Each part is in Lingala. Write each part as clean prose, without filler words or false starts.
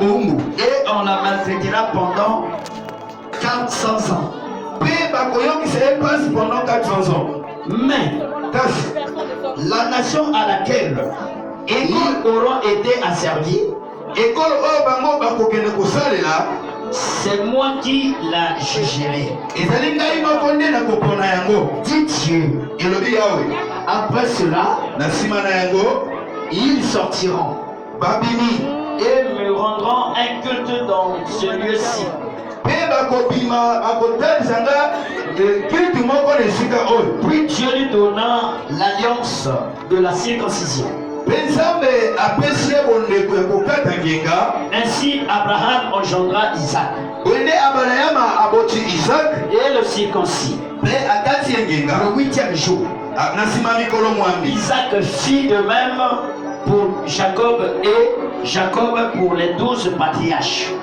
Et on la maltraitera pendant 400 ans. Pendant 400 ans. Mais la nation à laquelle ils auront été asservis, c'est moi qui la jugerai. Dit Dieu. Après cela, ils sortiront et me rendront un culte dans ce lieu-ci. Puis Dieu lui donna l'alliance de la circoncision. Ainsi Abraham engendra Isaac. Et le circoncis. Le 8e jour. Isaac fit de même pour Jacob et Jacob pour les 12 patriarches.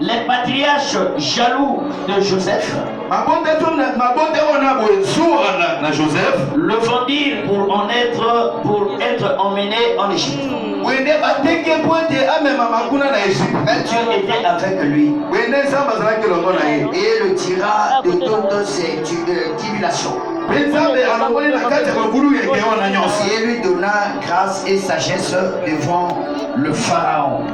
Les patriarches jaloux de Joseph le vendirent pour être emmené en Égypte. Mais Dieu était avec lui et le tira de toutes ses tribulations. Et lui donna grâce et sagesse devant le Pharaon,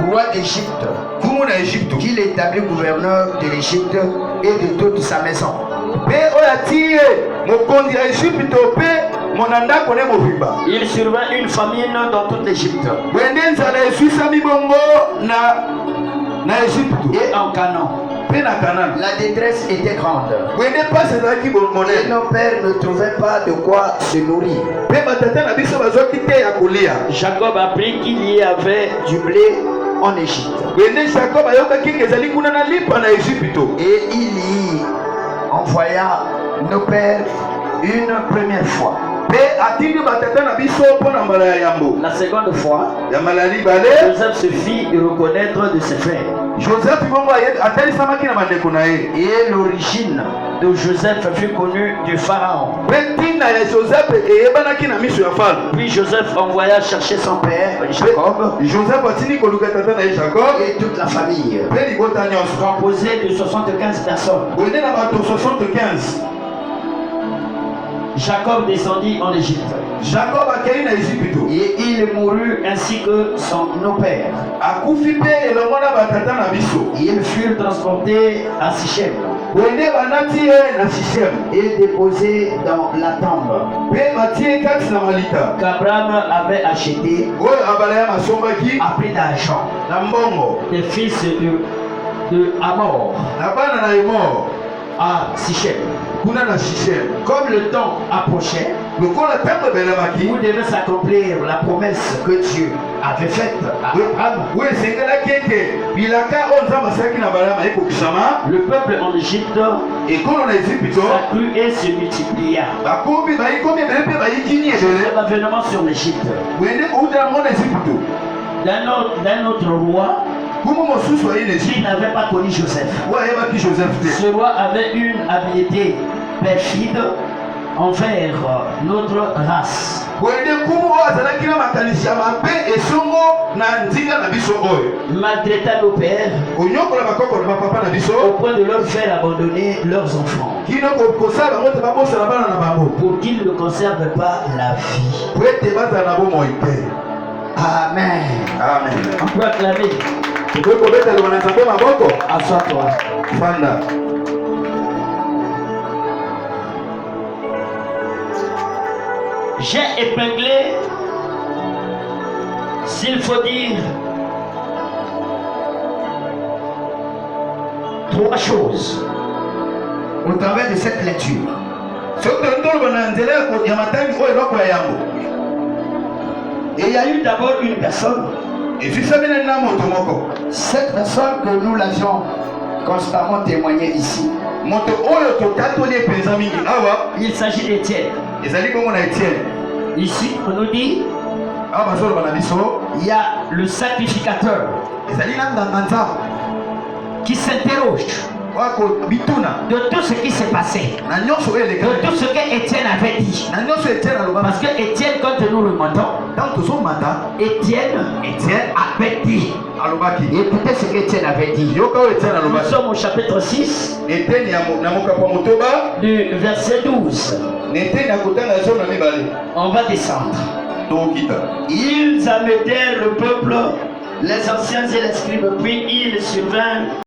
roi d'Égypte, qu'il établit gouverneur de l'Égypte et de toute sa maison. Il survint une famine dans toute l'Égypte et en Canaan. La détresse était grande et nos pères ne trouvaient pas de quoi se nourrir. Jacob apprit qu'il y avait du blé en Égypte et il y envoya nos pères une première fois. La seconde fois, Joseph se fit reconnaître de ses frères. Et l'origine de Joseph fut connue du Pharaon. Puis Joseph envoya chercher son père, Jacob, et toute la famille, composée de 75 personnes. Jacob descendit en Égypte. Et il mourut ainsi que nos pères. Ils furent transportés à Sichem et déposés dans la tombe qu'Abraham avait acheté à prix d'argent des fils de Hamor à Sichem. Comme le temps approchait, vous devez s'accomplir la promesse que Dieu avait faite à Abraham. Le peuple en Égypte s'accrut et se multiplia. L'avènement sur l'Égypte d'un autre roi qui n'avait pas connu Joseph. Ce roi avait une habileté perfide envers notre race. Maltraita nos pères au point de leur faire abandonner leurs enfants pour qu'ils ne conservent pas la vie. Amen. On peut acclamer. Assois-toi. J'ai épinglé, s'il faut dire, 3 choses au travers de cette lecture. Et il y a eu d'abord une personne. Cette personne que nous l'avions constamment témoigné ici. Il s'agit d'Étienne. Ici, on nous dit il y a le sacrificateur. qui s'interroge de tout ce qui s'est passé, de tout ce que Étienne avait dit. Parce que Étienne, quand nous le remontons, Étienne avait dit. Écoutez ce qu'Étienne avait dit. Nous sommes au chapitre 6, du verset 12. On va descendre. Ils amenèrent le peuple, les anciens et les scribes, puis ils survinrent